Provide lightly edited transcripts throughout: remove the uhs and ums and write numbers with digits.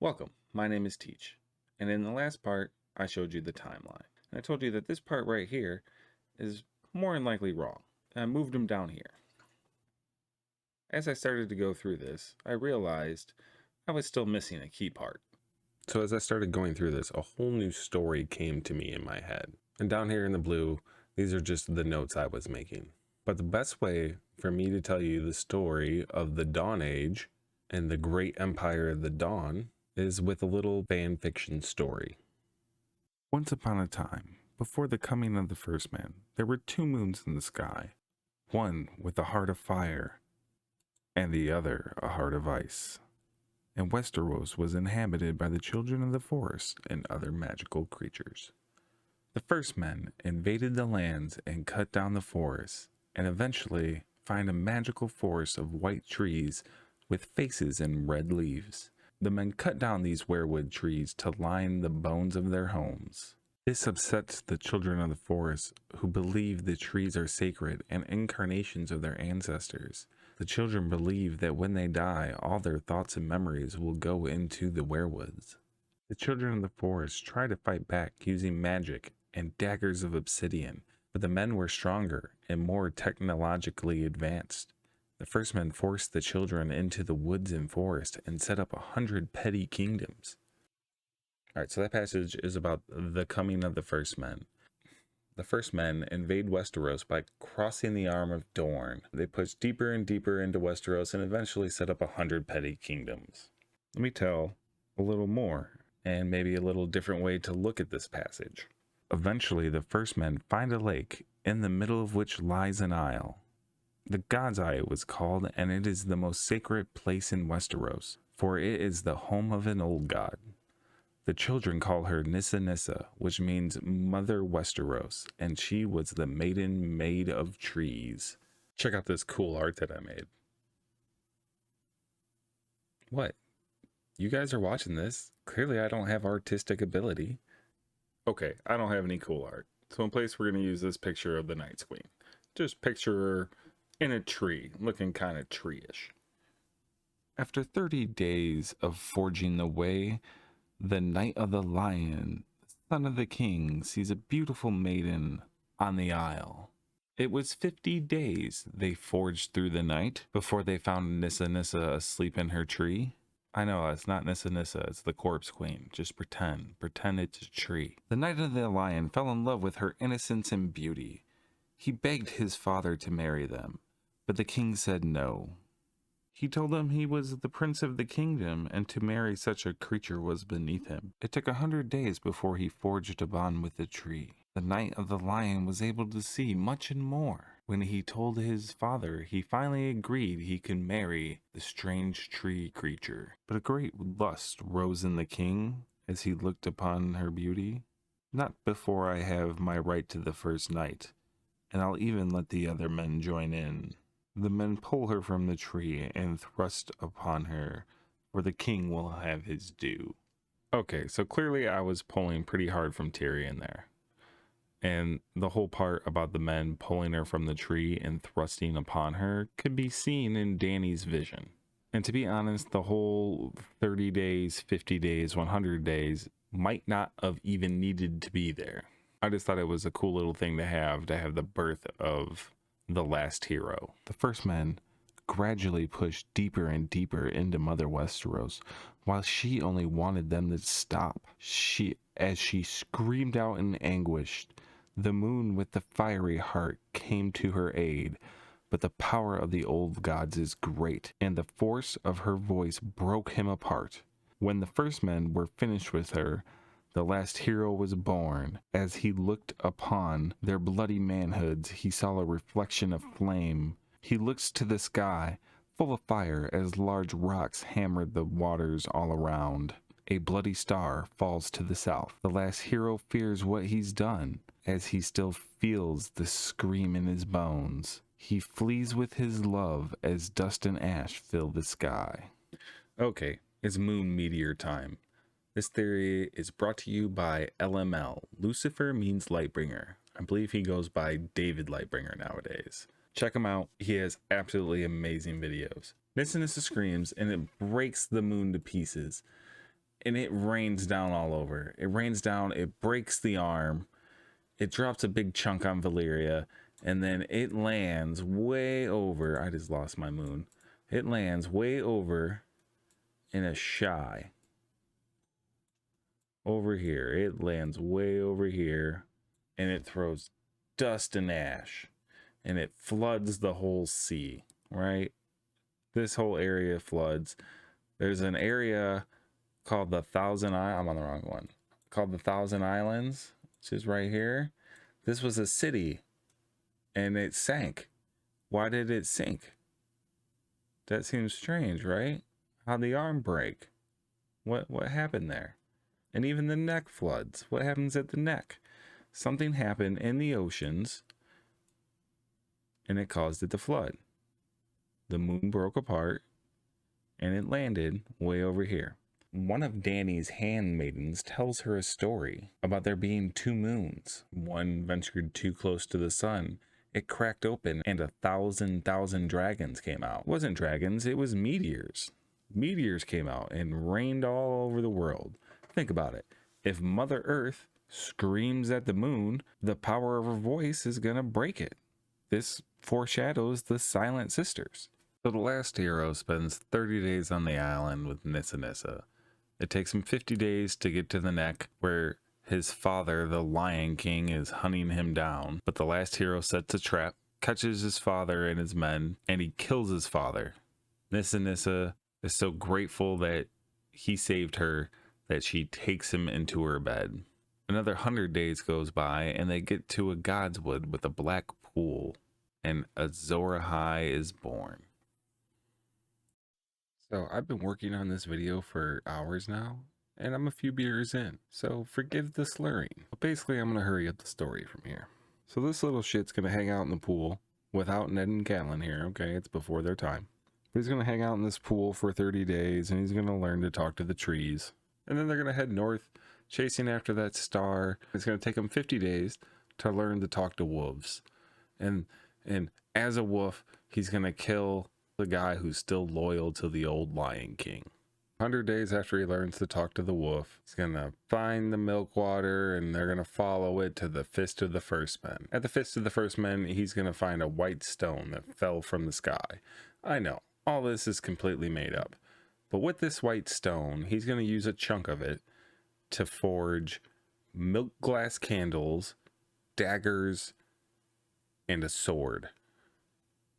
Welcome, my name is Teach, and in the last part, I showed you the timeline. And I told you that this part right here is more than likely wrong, and I moved them down here. As I started to go through this, I realized I was still missing a key part. So as I started going through this, a whole new story came to me in my head. And down here in the blue, these are just the notes I was making. But the best way for me to tell you the story of the Dawn Age and the great empire of the Dawn is with a little fan fiction story. Once upon a time, before the coming of the first man, there were two moons in the sky, one with a heart of fire, and the other a heart of ice. And Westeros was inhabited by the children of the forest and other magical creatures. The first men invaded the lands and cut down the forests, and eventually find a magical forest of white trees with faces and red leaves. The men cut down these weirwood trees to line the bones of their homes. This upsets the children of the forest, who believe the trees are sacred and incarnations of their ancestors. The children believe that when they die, all their thoughts and memories will go into the weirwoods. The children of the forest try to fight back using magic and daggers of obsidian, but the men were stronger and more technologically advanced. The first men forced the children into the woods and forest and set up 100 petty kingdoms. Alright, so that passage is about the coming of the first men. The first men invade Westeros by crossing the Arm of Dorne. They push deeper and deeper into Westeros and eventually set up 100 petty kingdoms. Let me tell a little more, and maybe a little different way to look at this passage. Eventually, the first men find a lake, in the middle of which lies an isle. The God's Eye it was called, and it is the most sacred place in Westeros, for it is the home of an old god. The children call her Nissa Nissa, which means Mother Westeros, and she was the maiden made of trees. Check out this cool art that I made. What? You guys are watching this? Clearly I don't have artistic ability. Okay, I don't have any cool art. So in place we're going to use this picture of the Night's Queen. Just picture her in a tree, looking kind of tree-ish. After 30 days of forging the way, the Knight of the Lion, son of the king, sees a beautiful maiden on the isle. It was 50 days they forged through the night before they found Nissa Nissa asleep in her tree. I know, it's not Nissa Nissa, it's the Corpse Queen. Just pretend it's a tree. The Knight of the Lion fell in love with her innocence and beauty. He begged his father to marry them, but the king said no. He told him he was the prince of the kingdom, and to marry such a creature was beneath him. It took 100 days before he forged a bond with the tree. The Knight of the Lion was able to see much and more. When he told his father, he finally agreed he could marry the strange tree creature. But a great lust rose in the king as he looked upon her beauty. Not before I have my right to the first night, and I'll even let the other men join in. The men pull her from the tree and thrust upon her, for the king will have his due. Okay, so clearly I was pulling pretty hard from Tyrion there. And the whole part about the men pulling her from the tree and thrusting upon her could be seen in Dany's vision. And to be honest, the whole 30 days, 50 days, 100 days might not have even needed to be there. I just thought it was a cool little thing to have the birth of the last hero. The first men gradually pushed deeper and deeper into Mother Westeros, while she only wanted them to stop. As she screamed out in anguish, the moon with the fiery heart came to her aid, but the power of the old gods is great, and the force of her voice broke him apart. When the first men were finished with her, the last hero was born. As he looked upon their bloody manhoods, he saw a reflection of flame. He looks to the sky, full of fire, as large rocks hammered the waters all around. A bloody star falls to the south. The last hero fears what he's done, as he still feels the scream in his bones. He flees with his love as dust and ash fill the sky. Okay, it's moon meteor time. This theory is brought to you by LML. Lucifer means Lightbringer. I believe he goes by David Lightbringer nowadays. Check him out. He has absolutely amazing videos. Nissa Nissa screams and it breaks the moon to pieces. and it rains down all over. It rains down, it breaks the arm, it drops a big chunk on Valyria, and then it lands way over. I just lost my moon. It lands way over in a shy. Over here. It lands way over here, and it throws dust and ash, and it floods the whole sea, right? This whole area floods. There's an area called the I'm on the wrong one. Called the Thousand Islands, which is right here. This was a city, and it sank. Why did it sink? That seems strange, right? How'd the arm break? What happened there? And even the neck floods. What happens at the neck? Something happened in the oceans, and it caused it to flood. The moon broke apart, and it landed way over here. One of Dany's handmaidens tells her a story about there being two moons. One ventured too close to the sun. It cracked open, and 1,000 dragons came out. It wasn't dragons, it was meteors. Meteors came out and rained all over the world. Think about it. If Mother Earth screams at the moon, the power of her voice is gonna break it. This foreshadows the Silent Sisters. So the last hero spends 30 days on the island with Nissa. It takes him 50 days to get to the neck where his father, the Lion King, is hunting him down. But the last hero sets a trap, catches his father and his men, and he kills his father. Nissa is so grateful that he saved her that she takes him into her bed. Another 100 days goes by, and they get to a godswood with a black pool, and Azor Ahai is born. So I've been working on this video for hours now, and I'm a few beers in, so forgive the slurring. But basically, I'm gonna hurry up the story from here. So this little shit's gonna hang out in the pool without Ned and Catelyn here, okay? It's before their time. But he's gonna hang out in this pool for 30 days, and he's gonna learn to talk to the trees. And then they're gonna head north, chasing after that star. It's gonna take him 50 days to learn to talk to wolves. And as a wolf, he's gonna kill the guy who's still loyal to the old Lion King. 100 days after he learns to talk to the wolf, he's gonna find the milk water, and they're gonna follow it to the Fist of the First Men. At the Fist of the First Men, he's gonna find a white stone that fell from the sky. I know, all this is completely made up. But with this white stone, he's gonna use a chunk of it to forge milk glass candles, daggers, and a sword.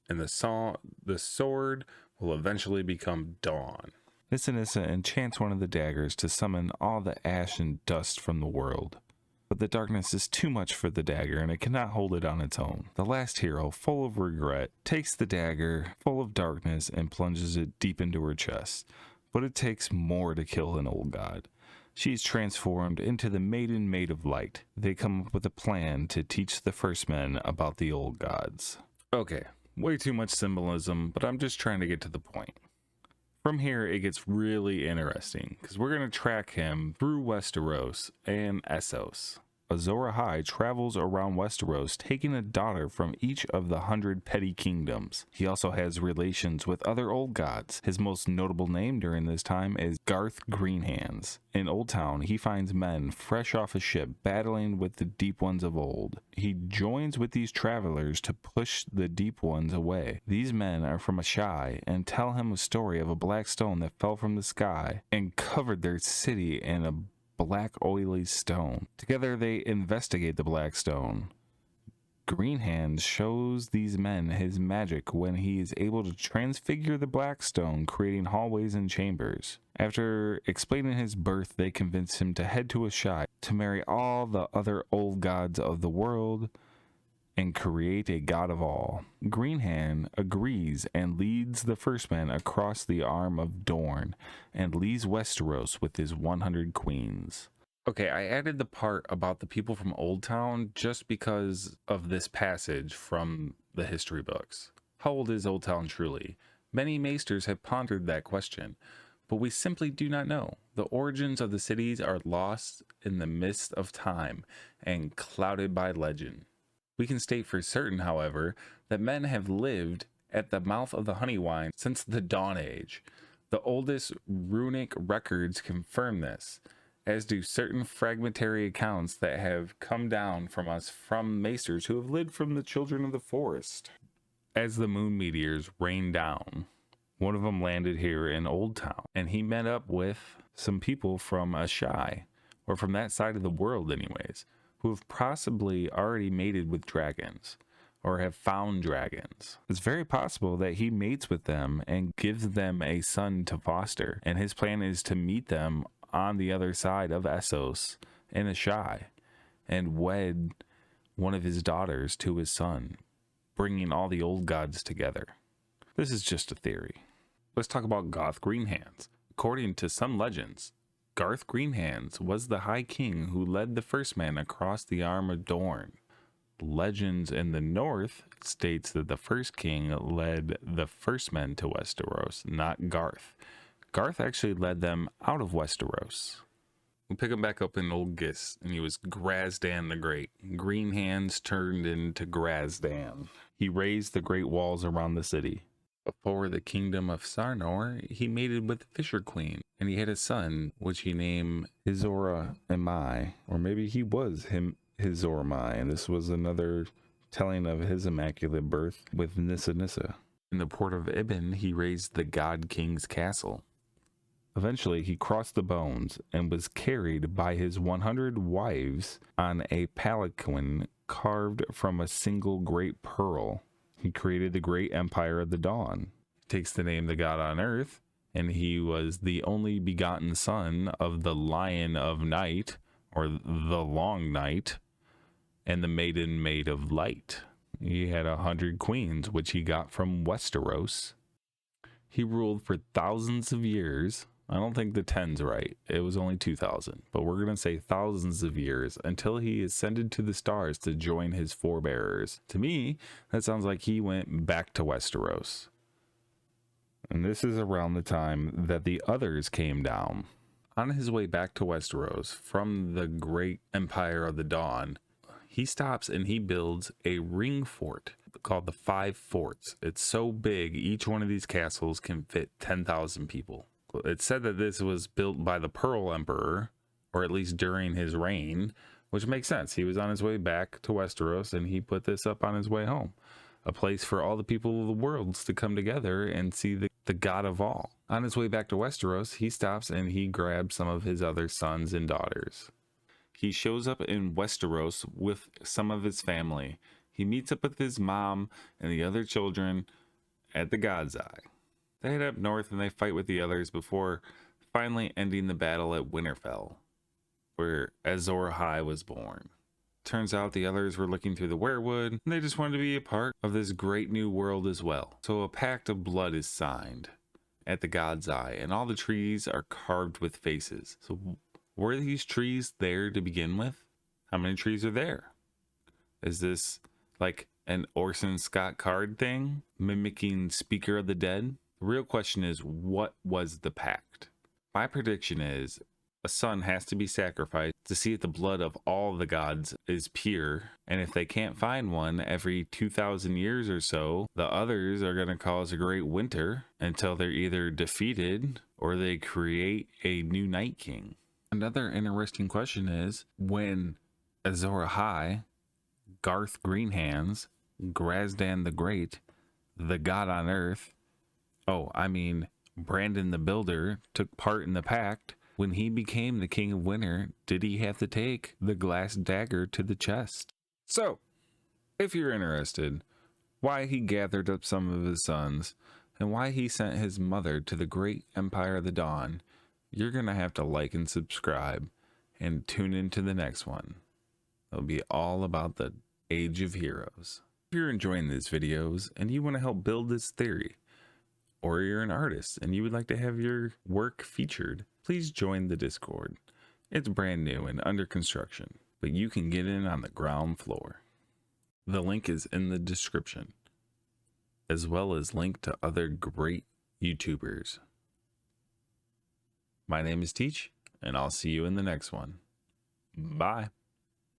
And the sword will eventually become Dawn. Nissa enchants one of the daggers to summon all the ash and dust from the world. But the darkness is too much for the dagger, and it cannot hold it on its own. The last hero, full of regret, takes the dagger, full of darkness, and plunges it deep into her chest. But it takes more to kill an old god. She's transformed into the Maiden Maid of Light. They come up with a plan to teach the First Men about the old gods. Okay. Way too much symbolism, but I'm just trying to get to the point. From here, it gets really interesting, because we're going to track him through Westeros and Essos. Azor Ahai travels around Westeros, taking a daughter from each of the 100 petty kingdoms. He also has relations with other old gods. His most notable name during this time is Garth Greenhands. In Old Town, he finds men fresh off a ship battling with the Deep Ones of old. He joins with these travelers to push the Deep Ones away. These men are from Ashai and tell him a story of a black stone that fell from the sky and covered their city in a black oily stone. Together they investigate the black stone. Greenhands shows these men his magic when he is able to transfigure the black stone, creating hallways and chambers. After explaining his birth, they convince him to head to Ashai to marry all the other old gods of the world and create a god of all. Greenhand agrees and leads the First Men across the arm of Dorne and leaves Westeros with his 100 queens. Okay, I added the part about the people from Old Town just because of this passage from the history books. How old is Old Town truly? Many maesters have pondered that question, but we simply do not know. The origins of the cities are lost in the mist of time and clouded by legend. We can state for certain, however, that men have lived at the mouth of the Honeywine since the Dawn Age. The oldest runic records confirm this, as do certain fragmentary accounts that have come down from us from maesters who have lived from the children of the forest. As the moon meteors rained down, one of them landed here in Old Town, and he met up with some people from Ashai, or from that side of the world anyways, who have possibly already mated with dragons, or have found dragons. It's very possible that he mates with them and gives them a son to foster, and his plan is to meet them on the other side of Essos in Ashai and wed one of his daughters to his son, bringing all the old gods together. This is just a theory. Let's talk about Garth Greenhands. According to some legends, Garth Greenhands was the High King who led the First Man across the Arm of Dorne. Legends in the north states that the first king led the first men to Westeros, not Garth. Garth actually led them out of Westeros. We pick him back up in Old Gis, and he was Grazdan the Great. Green Hands turned into Grazdan. He raised the great walls around the city. Before the kingdom of Sarnor, he mated with the Fisher Queen, and he had a son, which he named Hizora Amai, or maybe he was Hizora Amai, and this was another telling of his immaculate birth with Nissa Nissa. In the port of Ibn, he raised the God King's castle. Eventually, he crossed the bones and was carried by his 100 wives on a palanquin carved from a single great pearl. He created the great empire of the dawn. He takes the name the God on earth, and he was the only begotten son of the Lion of Night, or the Long Night, and the Maiden Maid of Light. He had 100 queens, which he got from Westeros. He ruled for thousands of years. I don't think the 10's right. It was only 2,000, but we're going to say thousands of years until he ascended to the stars to join his forebearers. To me, that sounds like he went back to Westeros. And this is around the time that the others came down. On his way back to Westeros from the great empire of the dawn, he stops and he builds a ring fort called the Five Forts. It's so big, each one of these castles can fit 10,000 people. It's said that this was built by the Pearl Emperor, or at least during his reign, which makes sense. He was on his way back to Westeros and he put this up on his way home. A place for all the people of the worlds to come together and see the God of all. On his way back to Westeros, he stops and he grabs some of his other sons and daughters. He shows up in Westeros with some of his family. He meets up with his mom and the other children at the God's Eye. They head up north and they fight with the others before finally ending the battle at Winterfell, where Azor Ahai was born. Turns out the others were looking through the weirwood and they just wanted to be a part of this great new world as well. So a pact of blood is signed at the God's Eye, and all the trees are carved with faces. So were these trees there to begin with? How many trees are there? Is this like an Orson Scott Card thing, mimicking Speaker of the Dead? The real question is, what was the pact? My prediction is a son has to be sacrificed to see if the blood of all the gods is pure. And if they can't find one every 2,000 years or so, the others are going to cause a great winter until they're either defeated or they create a new Night King. Another interesting question is, when Azor Ahai, Garth Greenhands, Grazdan the Great, the God on Earth, Brandon the Builder, took part in the pact, when he became the King of Winter, did he have to take the glass dagger to the chest? So, if you're interested, why he gathered up some of his sons, and why he sent his mother to the great empire of the dawn, you're going to have to like and subscribe and tune into the next one. It'll be all about the Age of Heroes. If you're enjoying these videos and you want to help build this theory, or you're an artist and you would like to have your work featured, please join the Discord. It's brand new and under construction, but you can get in on the ground floor. The link is in the description, as well as link to other great YouTubers. My name is Teach, and I'll see you in the next one. Bye.